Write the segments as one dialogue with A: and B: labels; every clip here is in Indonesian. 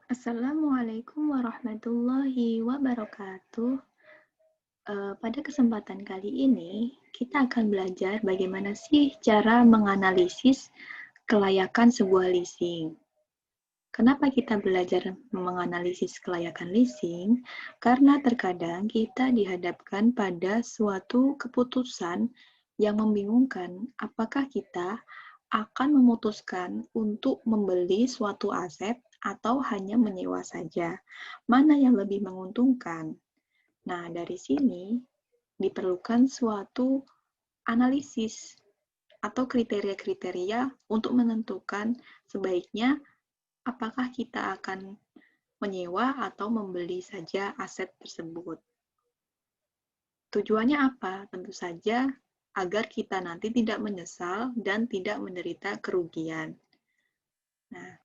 A: Assalamualaikum warahmatullahi wabarakatuh. Pada kesempatan kali ini, kita akan belajar bagaimana sih cara menganalisis kelayakan sebuah leasing. Kenapa kita belajar menganalisis kelayakan leasing? Karena terkadang kita dihadapkan pada suatu keputusan yang membingungkan. Apakah kita akan memutuskan untuk membeli suatu aset atau hanya menyewa saja? Mana yang lebih menguntungkan? Nah, dari sini diperlukan suatu analisis atau kriteria-kriteria untuk menentukan sebaiknya apakah kita akan menyewa atau membeli saja aset tersebut. Tujuannya apa? Tentu saja agar kita nanti tidak menyesal dan tidak menderita kerugian. Nah,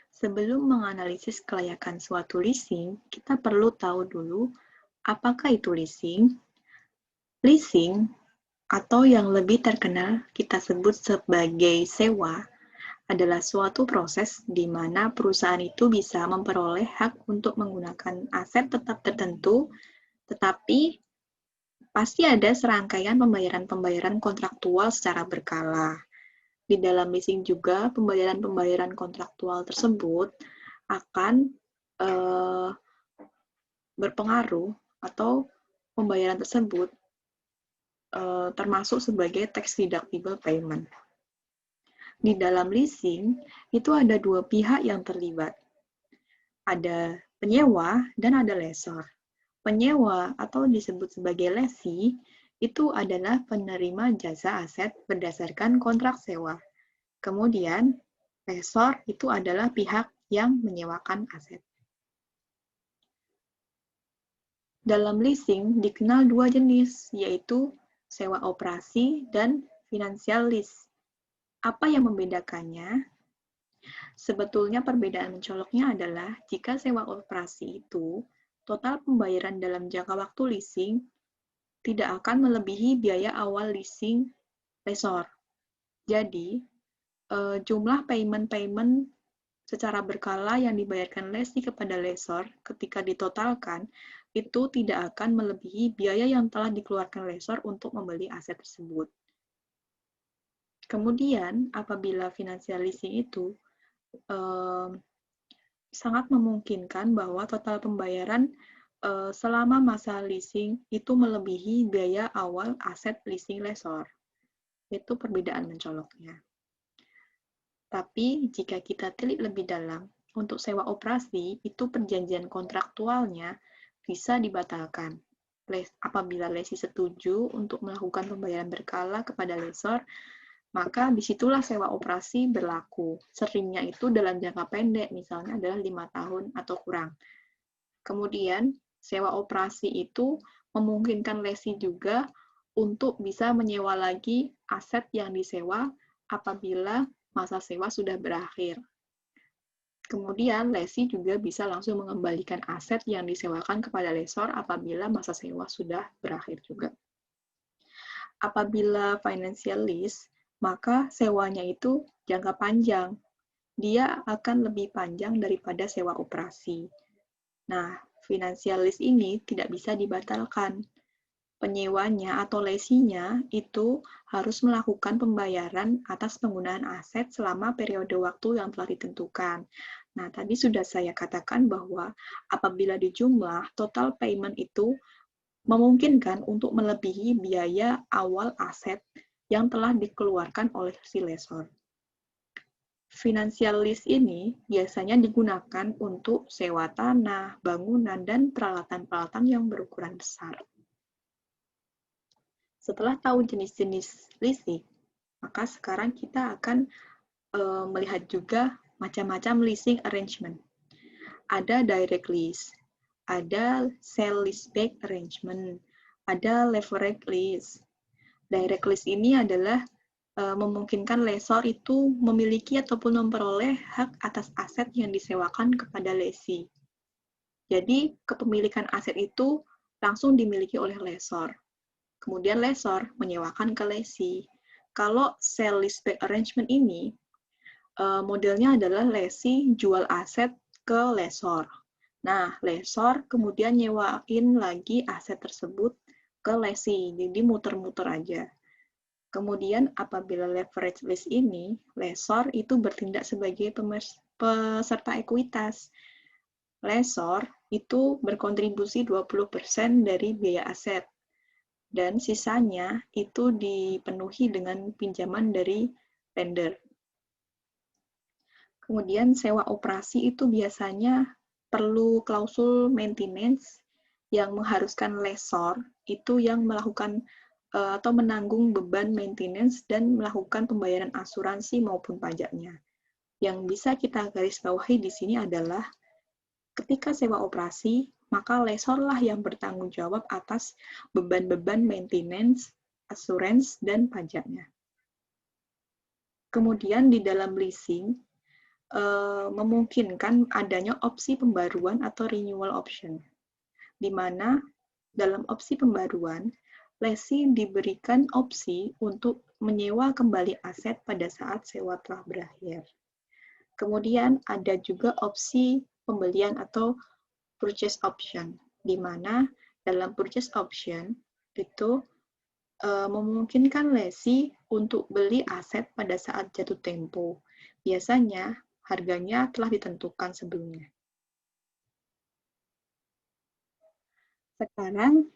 A: sebelum menganalisis kelayakan suatu leasing, kita perlu tahu dulu apakah itu leasing. Leasing, atau yang lebih terkenal kita sebut sebagai sewa, adalah suatu proses di mana perusahaan itu bisa memperoleh hak untuk menggunakan aset tetap tertentu, tetapi pasti ada serangkaian pembayaran-pembayaran kontraktual secara berkala. Di dalam leasing juga, pembayaran-pembayaran kontraktual tersebut akan berpengaruh atau pembayaran tersebut termasuk sebagai tax deductible payment. Di dalam leasing, itu ada dua pihak yang terlibat. Ada penyewa dan ada lessor. Penyewa atau disebut sebagai lessee itu adalah penerima jasa aset berdasarkan kontrak sewa. Kemudian, lessor itu adalah pihak yang menyewakan aset. Dalam leasing dikenal dua jenis, yaitu sewa operasi dan financial lease. Apa yang membedakannya? Sebetulnya perbedaan mencoloknya adalah jika sewa operasi itu, total pembayaran dalam jangka waktu leasing tidak akan melebihi biaya awal leasing lessor. Jadi, jumlah payment-payment secara berkala yang dibayarkan lessee kepada lessor ketika ditotalkan itu tidak akan melebihi biaya yang telah dikeluarkan lessor untuk membeli aset tersebut. Kemudian, apabila financial leasing itu sangat memungkinkan bahwa total pembayaran selama masa leasing itu melebihi biaya awal aset leasing lessor. Itu perbedaan mencoloknya. Tapi jika kita telik lebih dalam, untuk sewa operasi itu perjanjian kontraktualnya bisa dibatalkan. Apabila lessee setuju untuk melakukan pembayaran berkala kepada lessor, maka disitulah sewa operasi berlaku. Seringnya itu dalam jangka pendek, misalnya adalah 5 tahun atau kurang. Kemudian, sewa operasi itu memungkinkan lessee juga untuk bisa menyewa lagi aset yang disewa apabila masa sewa sudah berakhir. Kemudian, lessee juga bisa langsung mengembalikan aset yang disewakan kepada lessor apabila masa sewa sudah berakhir juga. Apabila financial lease, maka sewanya itu jangka panjang. Dia akan lebih panjang daripada sewa operasi. Nah, financial lease ini tidak bisa dibatalkan. Penyewanya atau lesinya itu harus melakukan pembayaran atas penggunaan aset selama periode waktu yang telah ditentukan. Nah, tadi sudah saya katakan bahwa apabila dijumlah, total payment itu memungkinkan untuk melebihi biaya awal aset yang telah dikeluarkan oleh si lessor. Financial lease ini biasanya digunakan untuk sewa tanah, bangunan, dan peralatan-peralatan yang berukuran besar. Setelah tahu jenis-jenis leasing, maka sekarang kita akan melihat juga macam-macam leasing arrangement. Ada direct lease, ada sale leaseback arrangement, ada leverage lease. Direct lease ini adalah memungkinkan lessor itu memiliki ataupun memperoleh hak atas aset yang disewakan kepada lessee. Jadi, kepemilikan aset itu langsung dimiliki oleh lessor. Kemudian lessor menyewakan ke lessee. Kalau sale leaseback arrangement ini, Modelnya adalah lesi jual aset ke lessor. Nah, lessor kemudian nyewain lagi aset tersebut ke lesi, jadi muter-muter aja. Kemudian apabila leverage lease ini, lessor itu bertindak sebagai peserta ekuitas. Lessor itu berkontribusi 20% dari biaya aset, dan sisanya itu dipenuhi dengan pinjaman dari lender. Kemudian sewa operasi itu biasanya perlu klausul maintenance yang mengharuskan lessor itu yang melakukan atau menanggung beban maintenance dan melakukan pembayaran asuransi maupun pajaknya. Yang bisa kita garis bawahi di sini adalah ketika sewa operasi, maka lessorlah yang bertanggung jawab atas beban-beban maintenance, asuransi, dan pajaknya. Kemudian di dalam leasing, memungkinkan adanya opsi pembaruan atau renewal option, di mana dalam opsi pembaruan, lesi diberikan opsi untuk menyewa kembali aset pada saat sewa telah berakhir. Kemudian ada juga opsi pembelian atau purchase option, di mana dalam purchase option itu memungkinkan lesi untuk beli aset pada saat jatuh tempo. Biasanya harganya telah ditentukan sebelumnya. Sekarang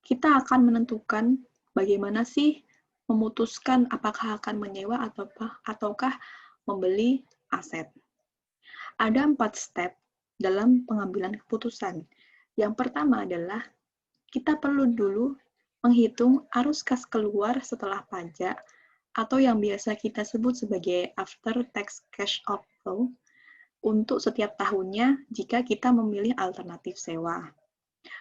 A: kita akan menentukan bagaimana sih memutuskan apakah akan menyewa ataukah membeli aset. Ada 4 step dalam pengambilan keputusan. Yang pertama adalah kita perlu dulu menghitung arus kas keluar setelah pajak atau yang biasa kita sebut sebagai after tax cash outflow untuk setiap tahunnya jika kita memilih alternatif sewa.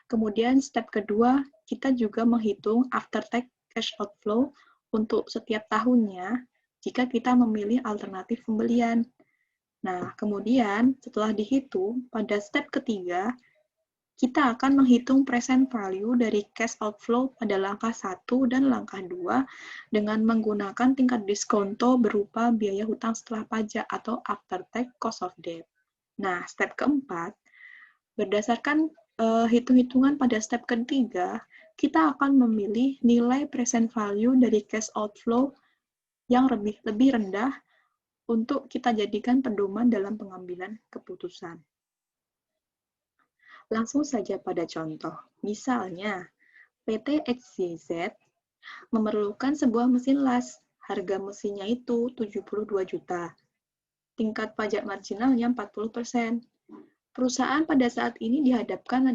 A: Kemudian step kedua, kita juga menghitung after tax cash outflow untuk setiap tahunnya jika kita memilih alternatif pembelian. Nah, kemudian setelah dihitung, pada step ketiga, kita akan menghitung present value dari cash outflow pada langkah 1 dan langkah 2 dengan menggunakan tingkat diskonto berupa biaya hutang setelah pajak atau after tax cost of debt. Nah, step keempat, berdasarkan hitung-hitungan pada step ketiga, kita akan memilih nilai present value dari cash outflow yang lebih rendah untuk kita jadikan pedoman dalam pengambilan keputusan. Langsung saja pada contoh. Misalnya, PT XYZ memerlukan sebuah mesin las. Harga mesinnya itu 72 juta. Tingkat pajak marginalnya 40%. Perusahaan pada saat ini dihadapkan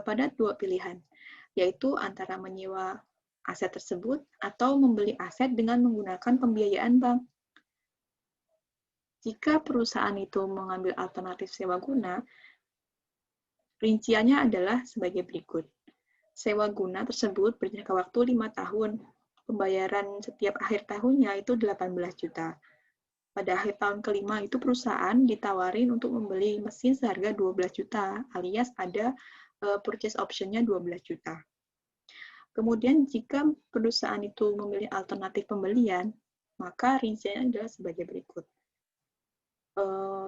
A: pada dua pilihan, yaitu antara menyewa aset tersebut atau membeli aset dengan menggunakan pembiayaan bank. Jika perusahaan itu mengambil alternatif sewa guna, rinciannya adalah sebagai berikut. Sewa guna tersebut berjangka waktu 5 tahun. Pembayaran setiap akhir tahunnya itu 18 juta. Pada akhir tahun kelima itu perusahaan ditawarin untuk membeli mesin seharga 12 juta, alias ada purchase option-nya 12 juta. Kemudian jika perusahaan itu memilih alternatif pembelian, maka rinciannya adalah sebagai berikut.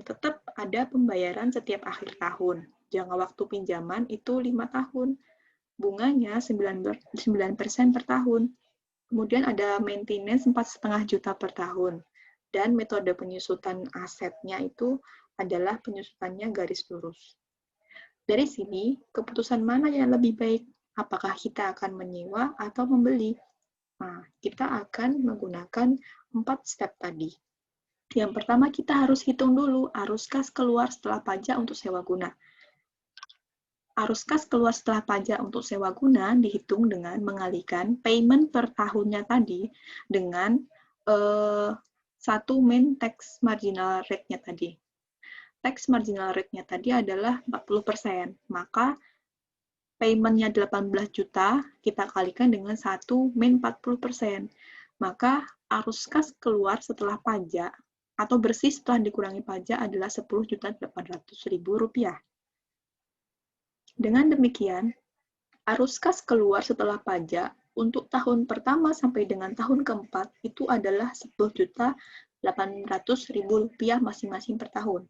A: Tetap ada pembayaran setiap akhir tahun. Jangka waktu pinjaman itu 5 tahun. Bunganya 9% per tahun. Kemudian ada maintenance 4,5 juta per tahun. Dan metode penyusutan asetnya itu adalah penyusutannya garis lurus. Dari sini, keputusan mana yang lebih baik? Apakah kita akan menyewa atau membeli? Nah, kita akan menggunakan 4 step tadi. Yang pertama, kita harus hitung dulu arus kas keluar setelah pajak untuk sewa guna. Arus kas keluar setelah pajak untuk sewa guna dihitung dengan mengalihkan payment per tahunnya tadi dengan satu main tax marginal rate-nya tadi. Tax marginal rate-nya tadi adalah 40%, maka payment-nya 18 juta kita kalikan dengan satu main 40%. Maka arus kas keluar setelah pajak atau bersih setelah dikurangi pajak adalah Rp10.800.000. Dengan demikian, arus kas keluar setelah pajak untuk tahun pertama sampai dengan tahun keempat itu adalah Rp800.000 masing-masing per tahun.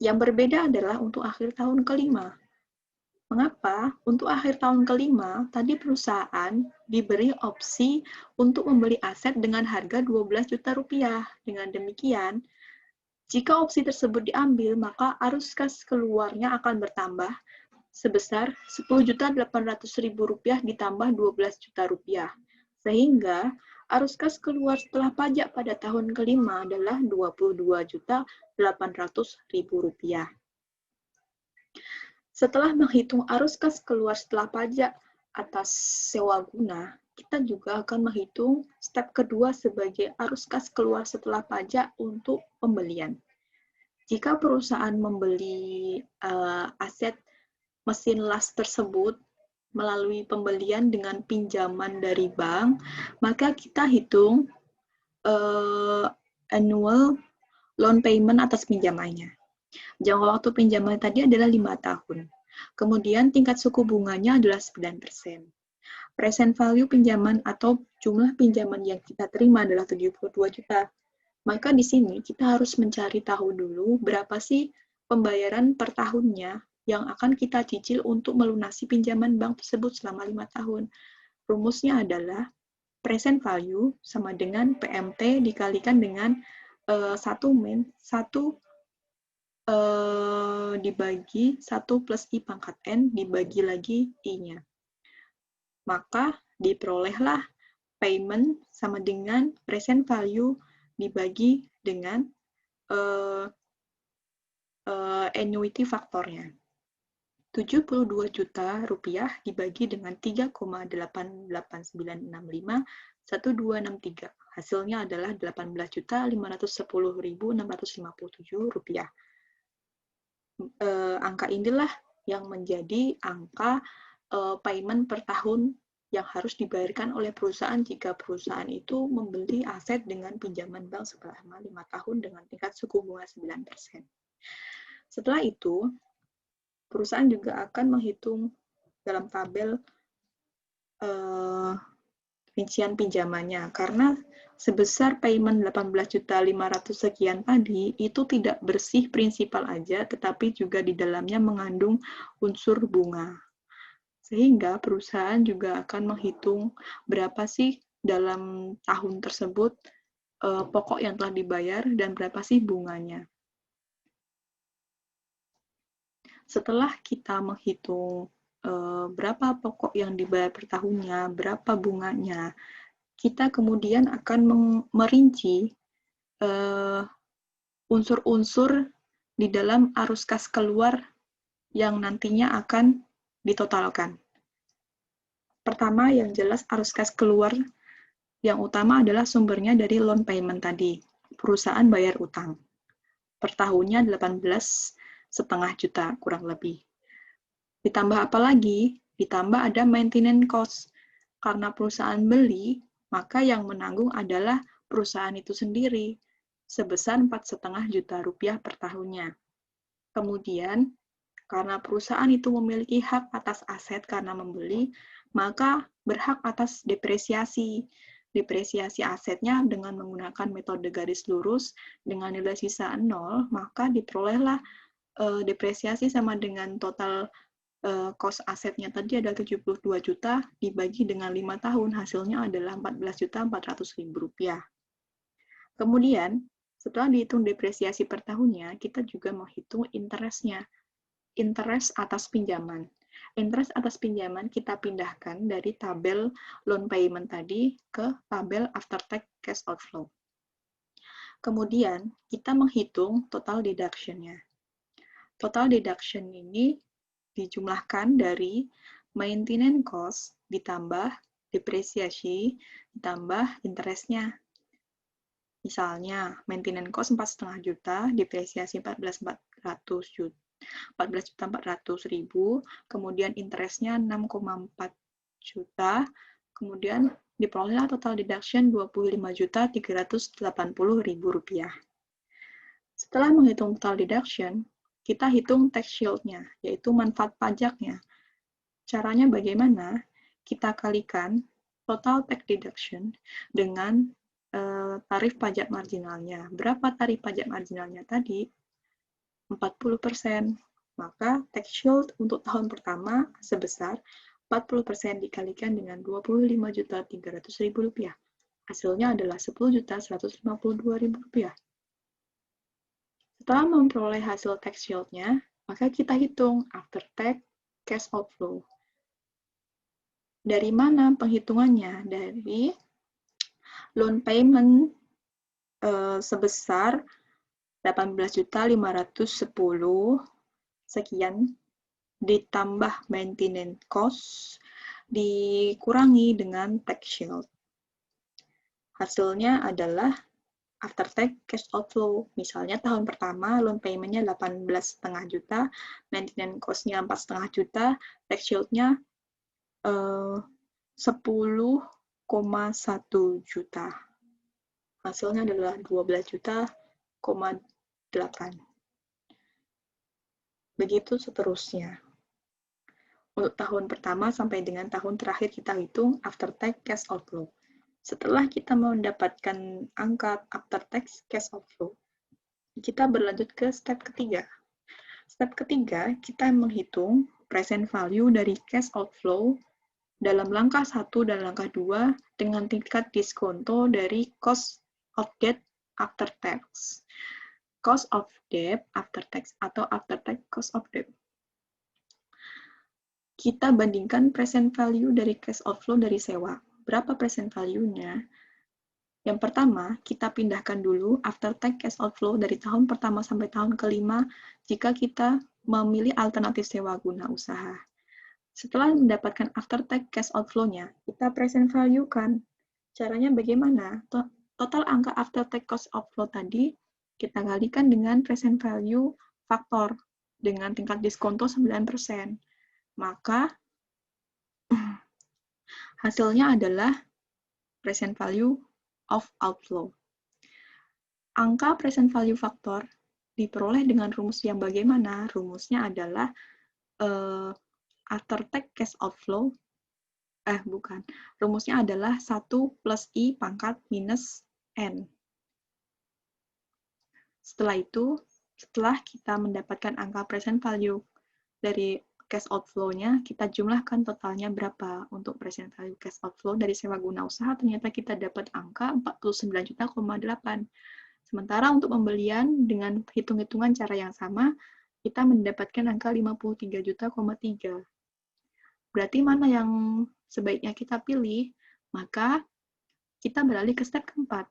A: Yang berbeda adalah untuk akhir tahun kelima. Mengapa? Untuk akhir tahun kelima, tadi perusahaan diberi opsi untuk membeli aset dengan harga Rp12 juta. Dengan demikian, jika opsi tersebut diambil, maka arus kas keluarnya akan bertambah sebesar Rp10.800.000 ditambah Rp12 juta. Sehingga arus kas keluar setelah pajak pada tahun kelima adalah Rp22.800.000. Setelah menghitung arus kas keluar setelah pajak atas sewa guna, kita juga akan menghitung step kedua sebagai arus kas keluar setelah pajak untuk pembelian. Jika perusahaan membeli aset mesin las tersebut melalui pembelian dengan pinjaman dari bank, maka kita hitung annual loan payment atas pinjamannya. Jangka waktu pinjaman tadi adalah 5 tahun. Kemudian tingkat suku bunganya adalah 9%. Present value pinjaman atau jumlah pinjaman yang kita terima adalah 72 juta. Maka di sini kita harus mencari tahu dulu berapa sih pembayaran per tahunnya yang akan kita cicil untuk melunasi pinjaman bank tersebut selama 5 tahun. Rumusnya adalah present value sama dengan PMT dikalikan dengan 1 dibagi 1 plus I pangkat N dibagi lagi I-nya. Maka diperolehlah payment sama dengan present value dibagi dengan annuity faktornya. Rp72 juta dibagi dengan 3,88965 Hasilnya adalah Rp18.510.657. Angka inilah yang menjadi angka payment per tahun yang harus dibayarkan oleh perusahaan jika perusahaan itu membeli aset dengan pinjaman bank selama 5 tahun dengan tingkat suku bunga 9%. Setelah itu, perusahaan juga akan menghitung dalam tabel rincian pinjamannya, karena sebesar payment 18.500 sekian tadi, itu tidak bersih prinsipal aja, tetapi juga di dalamnya mengandung unsur bunga. Sehingga perusahaan juga akan menghitung berapa sih dalam tahun tersebut pokok yang telah dibayar dan berapa sih bunganya. Setelah kita menghitung berapa pokok yang dibayar per tahunnya, berapa bunganya, kita kemudian akan merinci unsur-unsur di dalam arus kas keluar yang nantinya akan ditotalkan. Pertama, yang jelas arus kas keluar yang utama adalah sumbernya dari loan payment tadi. Perusahaan bayar utang. Per tahunnya 18,5 juta kurang lebih. Ditambah apa lagi? Ditambah ada maintenance cost. Karena perusahaan beli, maka yang menanggung adalah perusahaan itu sendiri, sebesar Rp4,5 juta per tahunnya. Kemudian, karena perusahaan itu memiliki hak atas aset karena membeli, maka berhak atas depresiasi. Depresiasi asetnya dengan menggunakan metode garis lurus dengan nilai sisa 0, maka diperolehlah depresiasi sama dengan total cost asetnya tadi ada 72 juta dibagi dengan 5 tahun, hasilnya adalah Rp14.400.000. Kemudian, setelah dihitung depresiasi per tahunnya, kita juga menghitung interest-nya. Interest atas pinjaman. Interest atas pinjaman kita pindahkan dari tabel loan payment tadi ke tabel after tax cash outflow. Kemudian, kita menghitung total deduction-nya. Total deduction ini dijumlahkan dari maintenance cost ditambah depresiasi ditambah interest-nya. Misalnya, maintenance cost 4,5 juta, depresiasi 14.400.000, kemudian interest-nya 6,4 juta, kemudian diperolehlah total deduction Rp25.380.000. Setelah menghitung total deduction, kita hitung tax shield-nya, yaitu manfaat pajaknya. Caranya bagaimana? Kita kalikan total tax deduction dengan tarif pajak marginalnya. Berapa tarif pajak marginalnya tadi? 40%. Maka tax shield untuk tahun pertama sebesar 40% dikalikan dengan Rp25.300.000. Hasilnya adalah Rp10.152.000. Setelah memperoleh hasil tax shield-nya, maka kita hitung after tax cash outflow. Dari mana penghitungannya? Dari loan payment sebesar 18.510 sekian ditambah maintenance cost dikurangi dengan tax shield. Hasilnya adalah after tax cash outflow. Misalnya tahun pertama loan payment-nya 18,5 juta, maintenance cost-nya 4,5 juta, tax shield-nya 10,1 juta. Hasilnya adalah 12,8 juta. Begitu seterusnya. Untuk tahun pertama sampai dengan tahun terakhir kita hitung after tax cash outflow. Setelah kita mendapatkan angka after tax cash outflow, kita berlanjut ke step ketiga. Step ketiga, kita menghitung present value dari cash outflow dalam langkah 1 dan langkah 2 dengan tingkat diskonto dari cost of debt after tax. Cost of debt after tax atau after tax cost of debt. Kita bandingkan present value dari cash outflow dari sewa. Berapa present value-nya? Yang pertama, kita pindahkan dulu after tax cash outflow dari tahun pertama sampai tahun kelima jika kita memilih alternatif sewa guna usaha. Setelah mendapatkan after tax cash outflow-nya, kita present value-kan. Caranya bagaimana? Total angka after tax cost outflow tadi kita kalikan dengan present value faktor dengan tingkat diskonto 9%. Maka hasilnya adalah present value of outflow. Angka present value faktor diperoleh dengan rumus yang bagaimana? Rumusnya adalah after tax cash outflow, rumusnya adalah 1 plus I pangkat minus N. Setelah itu, setelah kita mendapatkan angka present value dari cash outflow-nya, kita jumlahkan totalnya berapa untuk present value cash outflow dari sewa guna usaha, ternyata kita dapat angka 49,8 juta. Sementara untuk pembelian dengan hitung-hitungan cara yang sama, kita mendapatkan angka 53,3 juta. Berarti mana yang sebaiknya kita pilih? Maka kita beralih ke step keempat.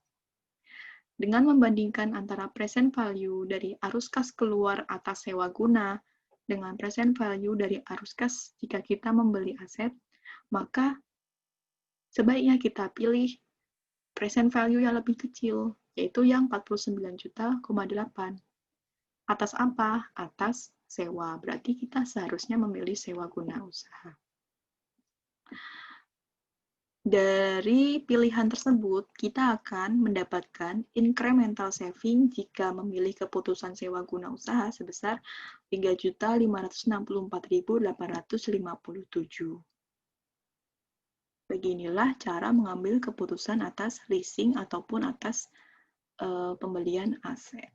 A: Dengan membandingkan antara present value dari arus kas keluar atas sewa guna dengan present value dari arus kas jika kita membeli aset, maka sebaiknya kita pilih present value yang lebih kecil, yaitu yang 49,8 juta. Atas apa? Atas sewa. Berarti kita seharusnya memilih sewa guna usaha. Dari pilihan tersebut, kita akan mendapatkan incremental saving jika memilih keputusan sewa guna usaha sebesar 3.564.857. Beginilah cara mengambil keputusan atas leasing ataupun atas pembelian aset.